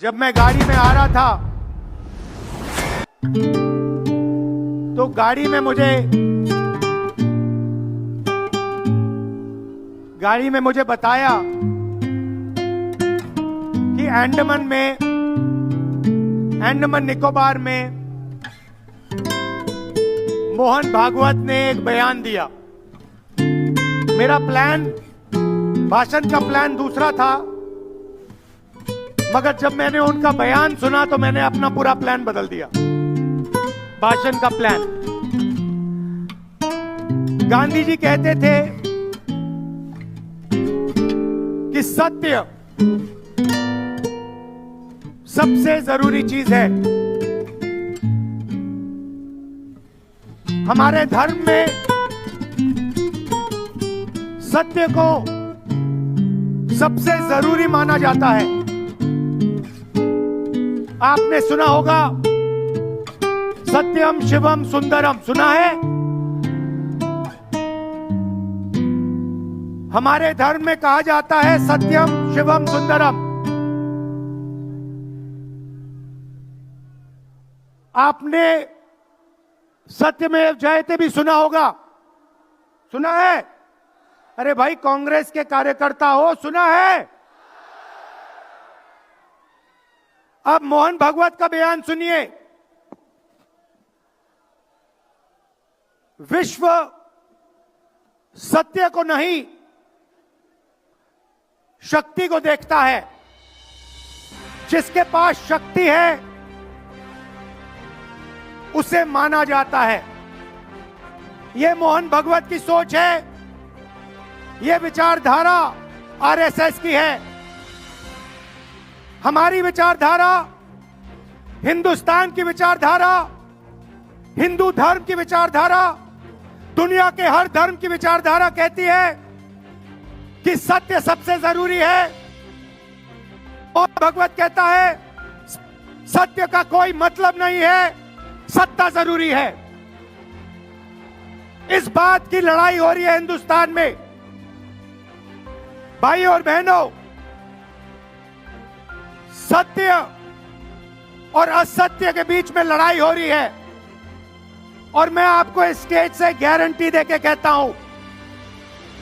जब मैं गाड़ी में आ रहा था तो गाड़ी में मुझे बताया कि अंडमान निकोबार में मोहन भागवत ने एक बयान दिया। मेरा भाषण का प्लान दूसरा था, मगर जब मैंने उनका बयान सुना तो मैंने अपना पूरा प्लान बदल दिया। भाषण का प्लान, गांधी जी कहते थे कि सत्य सबसे जरूरी चीज है। हमारे धर्म में सत्य को सबसे जरूरी माना जाता है। आपने सुना होगा सत्यम शिवम सुंदरम, सुना है? हमारे धर्म में कहा जाता है सत्यम शिवम सुंदरम। आपने सत्यमेव जयते भी सुना होगा, सुना है? अरे भाई, कांग्रेस के कार्यकर्ता हो, सुना है? अब मोहन भागवत का बयान सुनिए। विश्व सत्य को नहीं, शक्ति को देखता है। जिसके पास शक्ति है उसे माना जाता है। यह मोहन भागवत की सोच है, यह विचारधारा आरएसएस की है। हमारी विचारधारा, हिंदुस्तान की विचारधारा, हिंदू धर्म की विचारधारा, दुनिया के हर धर्म की विचारधारा कहती है कि सत्य सबसे जरूरी है। और भगवत कहता है सत्य का कोई मतलब नहीं है, सत्ता जरूरी है। इस बात की लड़ाई हो रही है हिंदुस्तान में। भाई और बहनों, सत्य और असत्य के बीच में लड़ाई हो रही है। और मैं आपको इस स्टेज से गारंटी देके कहता हूं,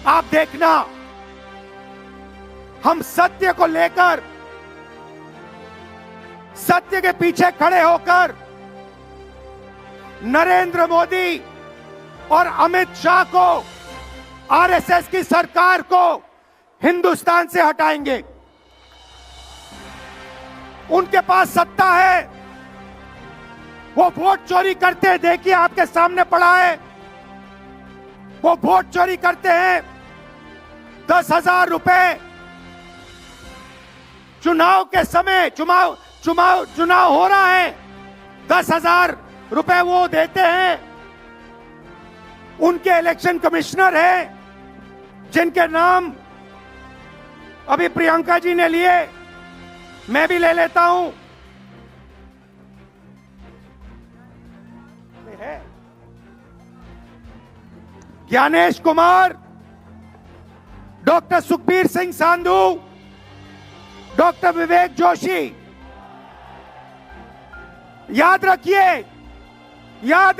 आप देखना, हम सत्य को लेकर, सत्य के पीछे खड़े होकर नरेंद्र मोदी और अमित शाह को, आरएसएस की सरकार को हिंदुस्तान से हटाएंगे। उनके पास सत्ता है, वो वोट चोरी करते हैं। देखिए, आपके सामने पड़ा है, वो वोट चोरी करते हैं। 10,000 रुपए चुनाव के समय, चुनाव हो रहा है, 10,000 रुपए वो देते हैं। उनके इलेक्शन कमिश्नर हैं जिनके नाम अभी प्रियंका जी ने लिए, मैं भी ले लेता हूं। Gyanesh Kumar, doctor Sukhbir Singh Sandhu, doctor Vivek Joshi. याद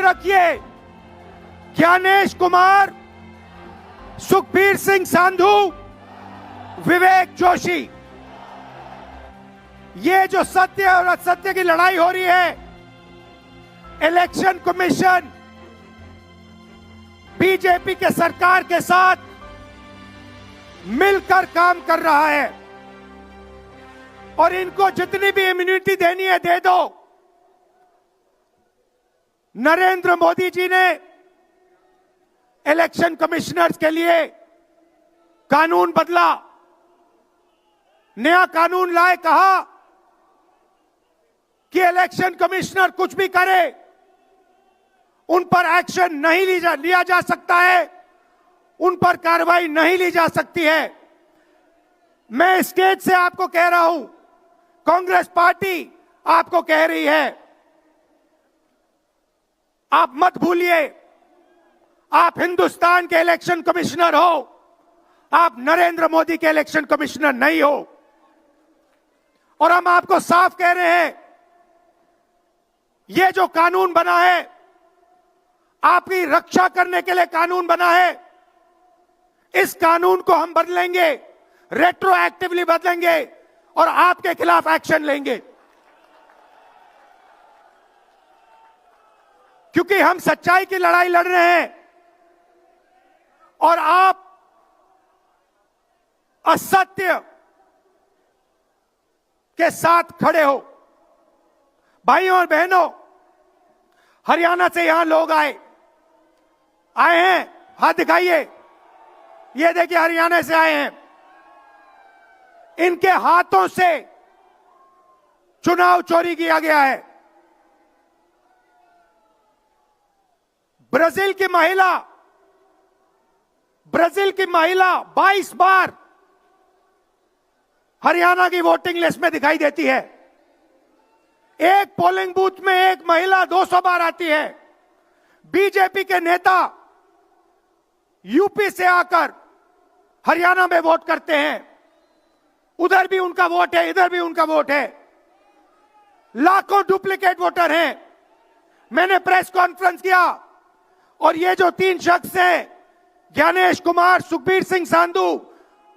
रखिए, ज्ञानेश कुमार, सुखबीर सिंह सांधू, विवेक जोशी। ये जो सत्य और असत्य की लड़ाई हो रही है, इलेक्शन कमीशन बीजेपी के सरकार के साथ मिलकर काम कर रहा है। और इनको जितनी भी इम्यूनिटी देनी है दे दो। नरेंद्र मोदी जी ने इलेक्शन कमिश्नर्स के लिए कानून बदला, नया कानून लाए, कहा कि इलेक्शन कमिश्नर कुछ भी करे, उन पर एक्शन नहीं लिया जा सकता है, उन पर कार्रवाई नहीं ली जा सकती है। मैं स्टेज से आपको कह रहा हूं, कांग्रेस पार्टी आपको कह रही है, आप मत भूलिए, आप हिंदुस्तान के इलेक्शन कमिश्नर हो, आप नरेंद्र मोदी के इलेक्शन कमिश्नर नहीं हो। और हम आपको साफ कह रहे हैं, यह जो कानून बना है, आपकी रक्षा करने के लिए कानून बना है। इस कानून को हम बदलेंगे, रेट्रोएक्टिवली बदलेंगे और आपके खिलाफ एक्शन लेंगे, क्योंकि हम सच्चाई की लड़ाई लड़ रहे हैं और आप असत्य के साथ खड़े हो। भाइयों और बहनों, हरियाणा से यहां लोग आए हैं, हाथ दिखाइए। ये देखिए, हरियाणा से आए हैं। इनके हाथों से चुनाव चोरी किया गया है। ब्राजील की महिला 22 बार हरियाणा की वोटिंग लिस्ट में दिखाई देती है। एक पोलिंग बूथ में एक महिला 200 बार आती है। बीजेपी के नेता यूपी से आकर हरियाणा में वोट करते हैं। उधर भी उनका वोट है, इधर भी उनका वोट है। लाखों डुप्लीकेट वोटर हैं। मैंने प्रेस कॉन्फ्रेंस किया और ये जो 3 शख्स हैं, ज्ञानेश कुमार, सुखबीर सिंह सांधू,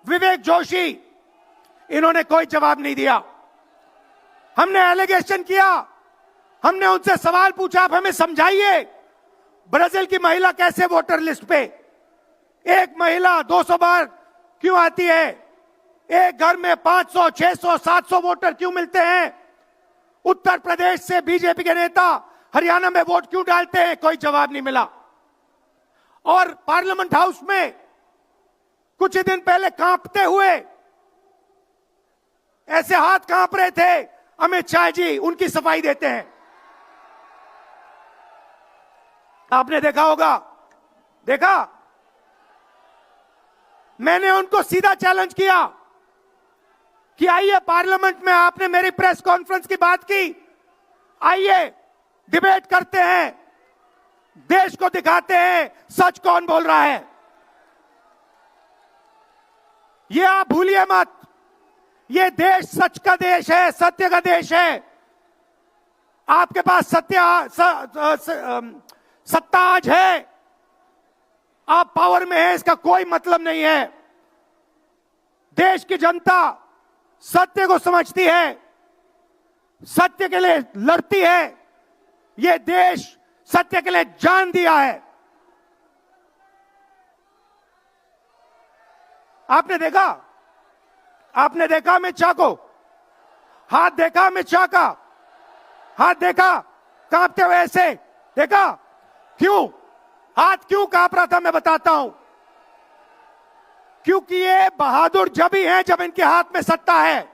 विवेक जोशी, इन्होंने कोई जवाब नहीं दिया। हमने एलिगेशन किया, हमने उनसे सवाल पूछा, आप हमें समझाइए ब्राजील की महिला कैसे वोटर लिस्ट पे, एक महिला 200 बार क्यों आती है, एक घर में 500, 600, 700 वोटर क्यों मिलते हैं, उत्तर प्रदेश से बीजेपी के नेता हरियाणा में वोट क्यों डालते हैं, कोई जवाब नहीं मिला। और पार्लियामेंट हाउस में कुछ ही दिन पहले कांपते हुए, ऐसे हाथ कांप रहे थे, अमित शाह जी उनकी सफाई देते हैं। आपने देखा होगा, देखा, मैंने उनको सीधा चैलेंज किया कि आइए पार्लियामेंट में, आपने मेरी प्रेस कॉन्फ्रेंस की बात की, आइए डिबेट करते हैं, देश को दिखाते हैं सच कौन बोल रहा है। ये आप भूलिए मत, ये देश सच का देश है, सत्य का देश है। आपके पास सत्ता आज है, आप पावर में हैं, इसका कोई मतलब नहीं है। देश की जनता सत्य को समझती है, सत्य के लिए लड़ती है। ये देश सत्य के लिए जान दिया है। आपने देखा अमित शाह को, हाथ देखा अमित शाह का, हाथ देखा कांपते हुए ऐसे देखा। क्यों हाथ क्यों कांप रहा था, मैं बताता हूं। क्योंकि ये बहादुर जब ही हैं जब इनके हाथ में सत्ता है।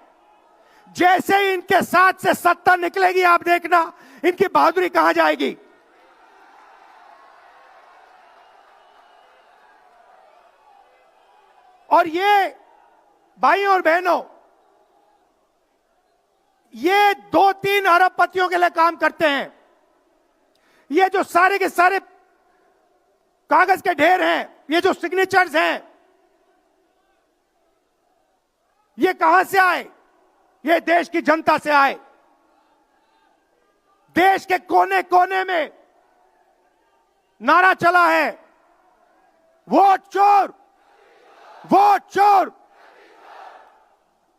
जैसे ही इनके साथ से सत्ता निकलेगी, आप देखना इनकी बहादुरी कहां जाएगी। और ये भाइयों और बहनों, ये 2-3 अरबपतियों के लिए काम करते हैं। ये जो सारे के सारे कागज के ढेर हैं, ये जो सिग्नेचर्स हैं, ये कहां से आए? ये देश की जनता से आए। देश के कोने कोने में नारा चला है, वोट चोर, वोट चोर।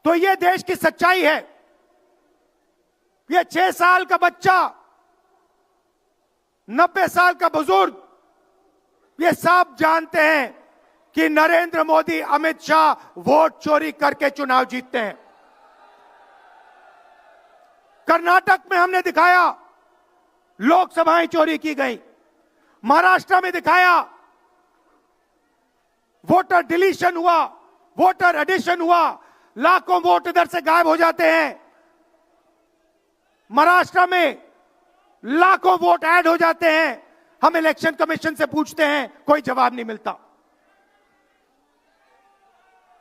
तो ये देश की सच्चाई है। ये 6 साल का बच्चा, 90 साल का बुजुर्ग, ये सब जानते हैं कि नरेंद्र मोदी, अमित शाह वोट चोरी करके चुनाव जीतते हैं। कर्नाटक में हमने दिखाया लोकसभाएं चोरी की गई, महाराष्ट्र में दिखाया वोटर डिलीशन हुआ, वोटर एडिशन हुआ, लाखों वोट इधर से गायब हो जाते हैं। महाराष्ट्र में लाखों वोट ऐड हो जाते हैं। हम इलेक्शन कमीशन से पूछते हैं, कोई जवाब नहीं मिलता।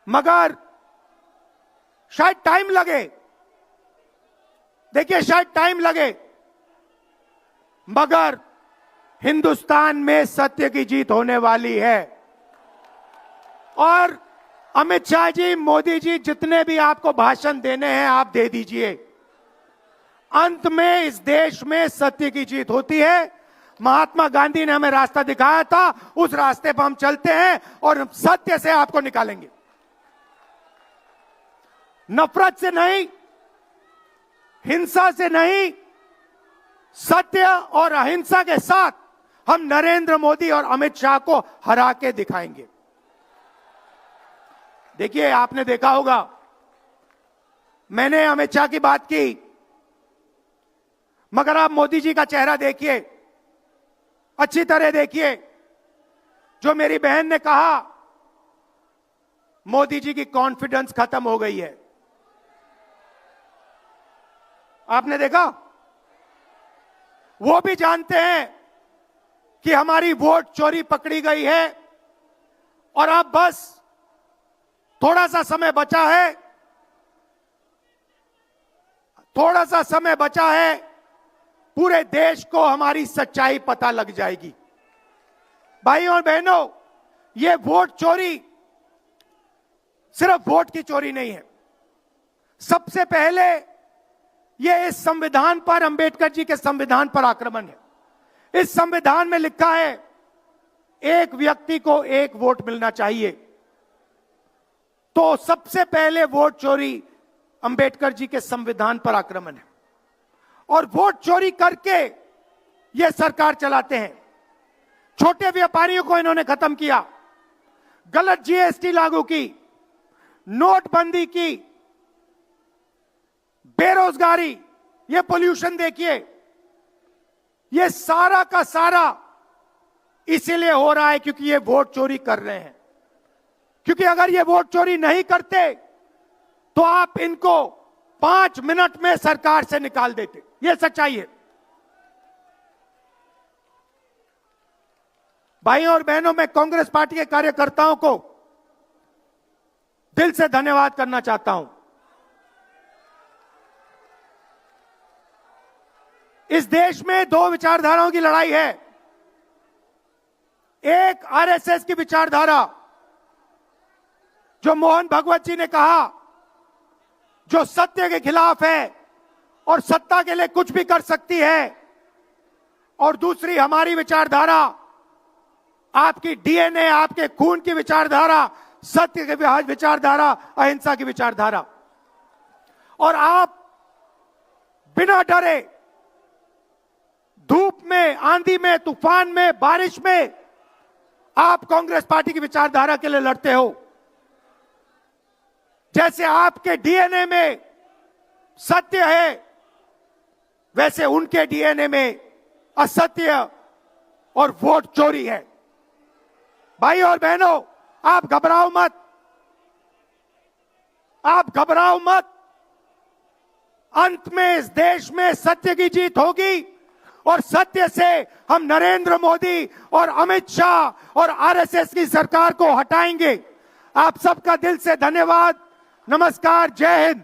मगर शायद टाइम लगे, देखिए शायद टाइम लगे, मगर हिंदुस्तान में सत्य की जीत होने वाली है। और अमित शाह जी, मोदी जी, जितने भी आपको भाषण देने हैं आप दे दीजिए। अंत में इस देश में सत्य की जीत होती है। महात्मा गांधी ने हमें रास्ता दिखाया था, उस रास्ते पर हम चलते हैं और सत्य से आपको निकालेंगे। नफरत से नहीं, हिंसा से नहीं, सत्य और अहिंसा के साथ हम नरेंद्र मोदी और अमित शाह को हरा के दिखाएंगे। देखिए, आपने देखा होगा, मैंने अमित शाह की बात की, मगर आप मोदी जी का चेहरा देखिए, अच्छी तरह देखिए। जो मेरी बहन ने कहा, मोदी जी की कॉन्फिडेंस खत्म हो गई है। आपने देखा? वो भी जानते हैं कि हमारी वोट चोरी पकड़ी गई है और अब बस थोड़ा सा समय बचा है, थोड़ा सा समय बचा है, पूरे देश को हमारी सच्चाई पता लग जाएगी। भाइयों और बहनों, ये वोट चोरी सिर्फ वोट की चोरी नहीं है। सबसे पहले ये इस संविधान पर, अंबेडकर जी के संविधान पर आक्रमण है। इस संविधान में लिखा है एक व्यक्ति को एक वोट मिलना चाहिए। तो सबसे पहले वोट चोरी अंबेडकर जी के संविधान पर आक्रमण है और वोट चोरी करके ये सरकार चलाते हैं। छोटे व्यापारियों को इन्होंने खत्म किया, गलत जीएसटी लागू की, नोटबंदी की, बेरोजगारी, ये पोल्यूशन देखिए, ये सारा का सारा इसीलिए हो रहा है क्योंकि ये वोट चोरी कर रहे हैं। क्योंकि अगर ये वोट चोरी नहीं करते तो आप इनको 5 मिनट में सरकार से निकाल देते। ये सच्चाई है। भाइयों और बहनों, मैं कांग्रेस पार्टी के कार्यकर्ताओं को दिल से धन्यवाद करना चाहता हूं। इस देश में 2 विचारधाराओं की लड़ाई है। एक आरएसएस की विचारधारा, जो मोहन भगवत जी ने कहा, जो सत्य के खिलाफ है और सत्ता के लिए कुछ भी कर सकती है, और दूसरी हमारी विचारधारा, आपकी डीएनए, आपके खून की विचारधारा, सत्य की विचारधारा, अहिंसा की विचारधारा। और आप बिना डरे, धूप में, आंधी में, तूफान में, बारिश में, आप कांग्रेस पार्टी की विचारधारा के लिए लड़ते हो। जैसे आपके डीएनए में सत्य है, वैसे उनके डीएनए में असत्य और वोट चोरी है। भाई और बहनों, आप घबराओ मत, आप घबराओ मत। अंत में इस देश में सत्य की जीत होगी और सत्य से हम नरेंद्र मोदी और अमित शाह और आरएसएस की सरकार को हटाएंगे। आप सबका दिल से धन्यवाद। नमस्कार, जय हिंद।